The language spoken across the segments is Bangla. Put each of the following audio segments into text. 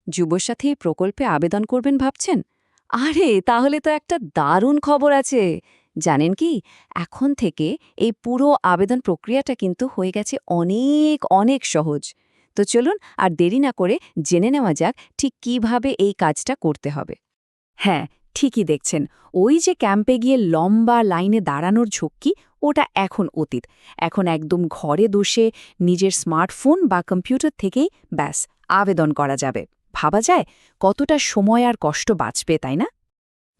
যুবসাথী প্রকল্পে আবেদন করবেন ভাবছেন? আরে তাহলে তো একটা দারুণ খবর আছে। জানেন কি, এখন থেকে এই পুরো আবেদন প্রক্রিয়াটা কিন্তু হয়ে গেছে অনেক অনেক সহজ। তো চলুন আর দেরি না করে জেনে নেওয়া যাক ঠিক কিভাবে এই কাজটা করতে হবে। হ্যাঁ, ঠিকই দেখছেন। ওই যে ক্যাম্পে গিয়ে লম্বা লাইনে দাঁড়ানোর ঝক্কি, ওটা এখন অতীত। এখন একদম ঘরে বসে নিজের স্মার্টফোন বা কম্পিউটার থেকেই ব্যাস আবেদন করা যাবে। ভাবা যায় কতটা সময় আর কষ্ট বাঁচবে, তাই না?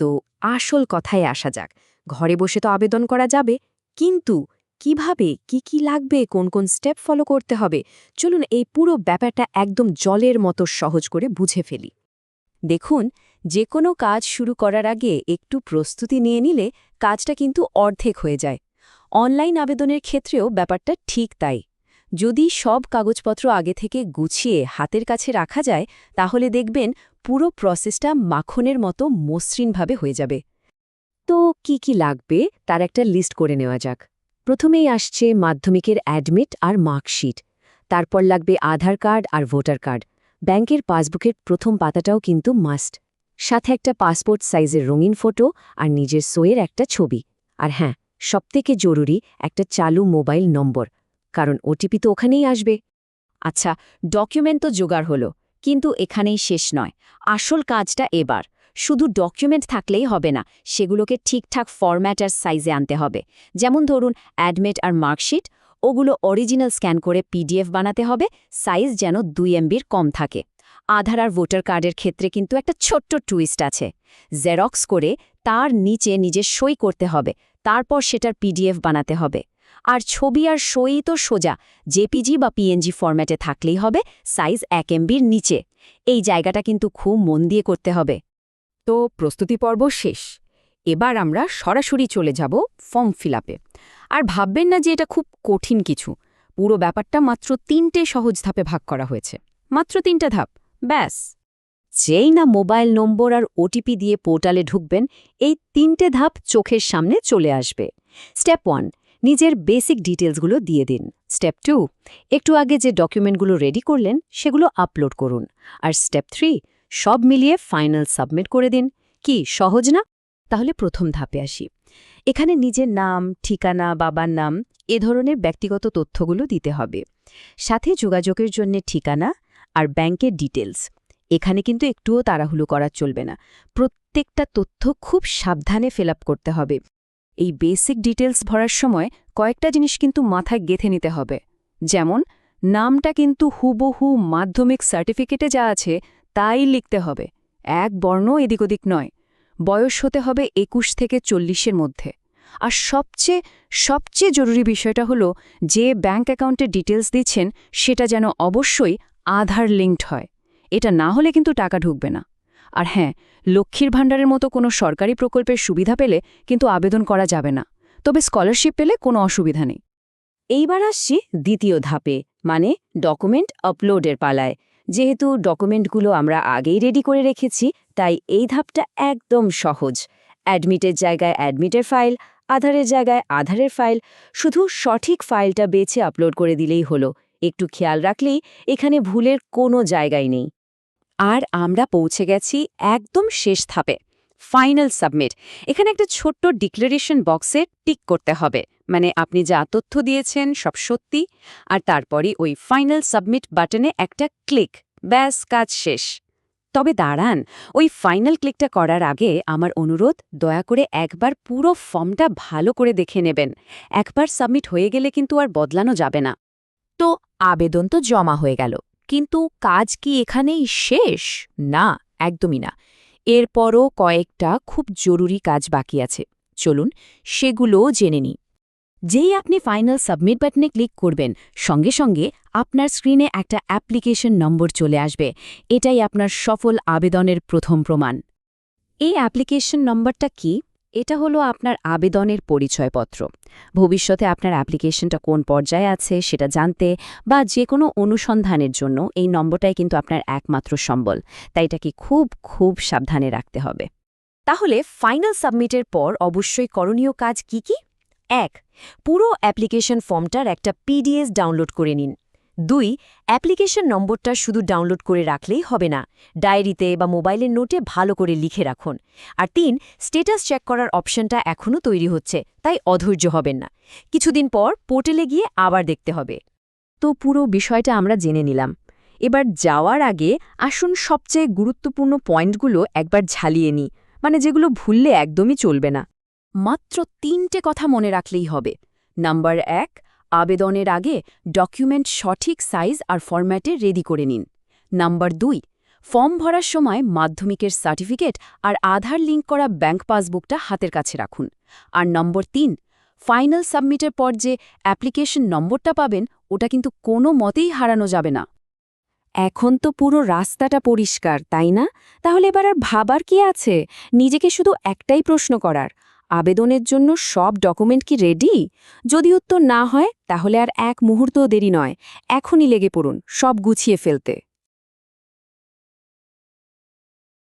তো আসল কথায় আসা যাক। ঘরে বসে তো আবেদন করা যাবে, কিন্তু কিভাবে, কি লাগবে, কোন কোন স্টেপ ফলো করতে হবে, চলুন এই পুরো ব্যাপারটা একদম জলের মতো সহজ করে বুঝে ফেলি। দেখুন, যে কোনো কাজ শুরু করার আগে একটু প্রস্তুতি নিয়ে নিলে কাজটা কিন্তু অর্ধেক হয়ে যায়। অনলাইন আবেদনের ক্ষেত্রেও ব্যাপারটা ঠিক তাই। যদি সব কাগজপত্র আগে থেকে গুছিয়ে হাতের কাছে রাখা যায়, তাহলে দেখবেন পুরো প্রসেসটা মাখনের মতো মসৃণভাবে হয়ে যাবে। তো কি লাগবে তার একটা লিস্ট করে নেওয়া যাক। প্রথমেই আসছে মাধ্যমিকের অ্যাডমিট আর মার্কশিট। তারপর লাগবে আধার কার্ড আর ভোটার কার্ড। ব্যাংকের পাসবুকের প্রথম পাতাটাও কিন্তু মাস্ট। সাথে একটা পাসপোর্ট সাইজের রঙিন ফটো আর নিজের সইয়ের একটা ছবি। আর হ্যাঁ, সবথেকে জরুরি একটা চালু মোবাইল নম্বর, কারণ ওটিপি তো ওখানেই আসবে। আচ্ছা, ডকুমেন্ট তো জোগাড় হলো, কিন্তু এখানেই শেষ নয়। আসল কাজটা এবার শুধু ডকুমেন্ট থাকলেই হবে না, সেগুলোকে ঠিকঠাক ফরম্যাট আর সাইজে আনতে হবে। যেমন ধরুন অ্যাডমিট আর মার্কশিট, ওগুলো অরিজিনাল স্ক্যান করে পিডিএফ বানাতে হবে, সাইজ যেন 2 MBর কম থাকে। আধার আর ভোটার কার্ডের ক্ষেত্রে কিন্তু একটা ছোট্ট টুইস্ট আছে। জেরক্স করে তার নিচে নিজের সই করতে হবে, তারপর সেটার পিডিএফ বানাতে হবে। আর ছবি আর সই তো সোজা, জেপিজি বা পিএনজি ফরম্যাটে থাকলেই হবে, সাইজ 1 MBর নিচে। এই জায়গাটা কিন্তু খুব মন দিয়ে করতে হবে। তো প্রস্তুতি পর্ব শেষ। এবার আমরা সরাসরি চলে যাব ফর্ম ফিল আপে। আর ভাববেন না যে এটা খুব কঠিন কিছু। পুরো ব্যাপারটা মাত্র 3টে সহজ ধাপে ভাগ করা হয়েছে। মাত্র 3টে ধাপ, ব্যাস। যেই না মোবাইল নম্বর আর ওটিপি দিয়ে পোর্টালে ঢুকবেন, এই 3টে ধাপ চোখের সামনে চলে আসবে। স্টেপ 1, নিজের বেসিক ডিটেলসগুলো দিয়ে দিন। স্টেপ 2, একটু আগে যে ডকুমেন্টগুলো রেডি করলেন সেগুলো আপলোড করুন। আর স্টেপ 3, সব মিলিয়ে ফাইনাল সাবমিট করে দিন। কি সহজ না? তাহলে প্রথম ধাপে আসি। এখানে নিজের নাম, ঠিকানা, বাবার নাম, এ ধরনের ব্যক্তিগত তথ্যগুলো দিতে হবে। সাথে যোগাযোগের জন্য ঠিকানা আর ব্যাংকের ডিটেলস। এখানে কিন্তু একটুও তাড়াহুড়ো করা চলবে না। প্রত্যেকটা তথ্য খুব সাবধানে ফিল আপ করতে হবে। এই বেসিক ডিটেলস ভরার সময় কয়েকটা জিনিস কিন্তু মাথায় গেঁথে নিতে হবে। যেমন নামটা কিন্তু হুবহু মাধ্যমিক সার্টিফিকেটে যা আছে তাই লিখতে হবে, এক বর্ণ এদিক ওদিক নয়। বয়স হতে হবে 21 থেকে 40-এর মধ্যে। আর সবচেয়ে সবচেয়ে জরুরি বিষয়টা হলো, যে ব্যাংক অ্যাকাউন্টের ডিটেলস দিচ্ছেন সেটা যেন অবশ্যই আধার লিঙ্কড হয়। এটা না হলে কিন্তু টাকা ঢুকবে না। আর হ্যাঁ, লক্ষ্মীর ভাণ্ডারের মতো কোনো সরকারি প্রকল্পের সুবিধা পেলে কিন্তু আবেদন করা যাবে না, তবে স্কলারশিপ পেলে কোনো অসুবিধা নেই। এইবার আসছি দ্বিতীয় ধাপে, মানে ডকুমেন্ট আপলোডের পালায়। যেহেতু ডকুমেন্টগুলো আমরা আগেই রেডি করে রেখেছি, তাই এই ধাপটা একদম সহজ। অ্যাডমিটের জায়গায় অ্যাডমিটের ফাইল, আধারের জায়গায় আধারের ফাইল, শুধু সঠিক ফাইলটা বেছে আপলোড করে দিলেই হলো। একটু খেয়াল রাখলেই এখানে ভুলের কোনো জায়গাই নেই। আর আমরা পৌঁছে গেছি একদম শেষ ধাপে, ফাইনাল সাবমিট। এখানে একটা ছোট্ট ডিক্লারেশন বক্সে টিক করতে হবে, মানে আপনি যা তথ্য দিয়েছেন সব সত্যি। আর তারপরই ওই ফাইনাল সাবমিট বাটনে একটা ক্লিক, ব্যাস কাজ শেষ। তবে দাঁড়ান, ওই ফাইনাল ক্লিকটা করার আগে আমার অনুরোধ, দয়া করে একবার পুরো ফর্মটা ভালো করে দেখে নেবেন। একবার সাবমিট হয়ে গেলে কিন্তু আর বদলানো যাবে না। তো আবেদন তো জমা হয়ে গেল, কিন্তু কাজ কি এখানেই শেষ? না, একদমই না। এরপরও কয়েকটা খুব জরুরি কাজ বাকি আছে। চলুন সেগুলোও জেনে নিই। যেই আপনি ফাইনাল সাবমিট বাটনে ক্লিক করবেন, সঙ্গে সঙ্গে আপনার স্ক্রিনে একটা অ্যাপ্লিকেশন নম্বর চলে আসবে। এটাই আপনার সফল আবেদনের প্রথম প্রমাণ। এই অ্যাপ্লিকেশন নম্বরটা কি? এটা হলো আপনার আবেদনের পরিচয়পত্র। ভবিষ্যতে আপনার অ্যাপ্লিকেশনটা কোন পর্যায়ে আছে সেটা জানতে বা যে কোনো অনুসন্ধানের জন্য এই নম্বরটাই কিন্তু আপনার একমাত্র সম্বল। তাই এটাকে খুব খুব সাবধানে রাখতে হবে। তাহলে ফাইনাল সাবমিটের পর অবশ্যই করণীয় কাজ কি কি? 1, পুরো অ্যাপ্লিকেশন ফর্মটার একটা পিডিএফ ডাউনলোড করে নিন। 2. অ্যাপ্লিকেশন নম্বরটা শুধু ডাউনলোড করে রাখলেই হবে না, ডায়েরিতে বা মোবাইলের নোটে ভালো করে লিখে রাখুন। আর 3. স্ট্যাটাস চেক করার অপশনটা এখনও তৈরি হচ্ছে, তাই অধৈর্য হবেন না। কিছুদিন পর পোর্টালে গিয়ে আবার দেখতে হবে। তো পুরো বিষয়টা আমরা জেনে নিলাম। এবার যাওয়ার আগে আসুন সবচেয়ে গুরুত্বপূর্ণ পয়েন্টগুলো একবার ঝালিয়ে নিই, মানে যেগুলো ভুললে একদমই চলবে না। মাত্র 3টে কথা মনে রাখলেই হবে। নাম্বার 1, আবেদনের আগে ডকুমেন্ট সঠিক সাইজ আর ফরম্যাটে রেডি করে নিন। নাম্বার 2, ফর্ম ভরার সময় মাধ্যমিকের সার্টিফিকেট আর আধার লিঙ্ক করা ব্যাংক পাসবুকটা হাতের কাছে রাখুন। আর নম্বর 3, ফাইনাল সাবমিটের পর যে অ্যাপ্লিকেশন নম্বরটা পাবেন ওটা কিন্তু কোনো মতেই হারানো যাবে না। এখন তো পুরো রাস্তাটা পরিষ্কার, তাই না? তাহলে এবার আর ভাবার কি আছে? নিজেকে শুধু একটাই প্রশ্ন করার, আবেদনের জন্য সব ডকুমেন্ট কি রেডি? যদি উত্তর না হয় তাহলে আর এক মুহূর্তও দেরি নয়, এখনই লেগে পড়ুন সব গুছিয়ে ফেলতে।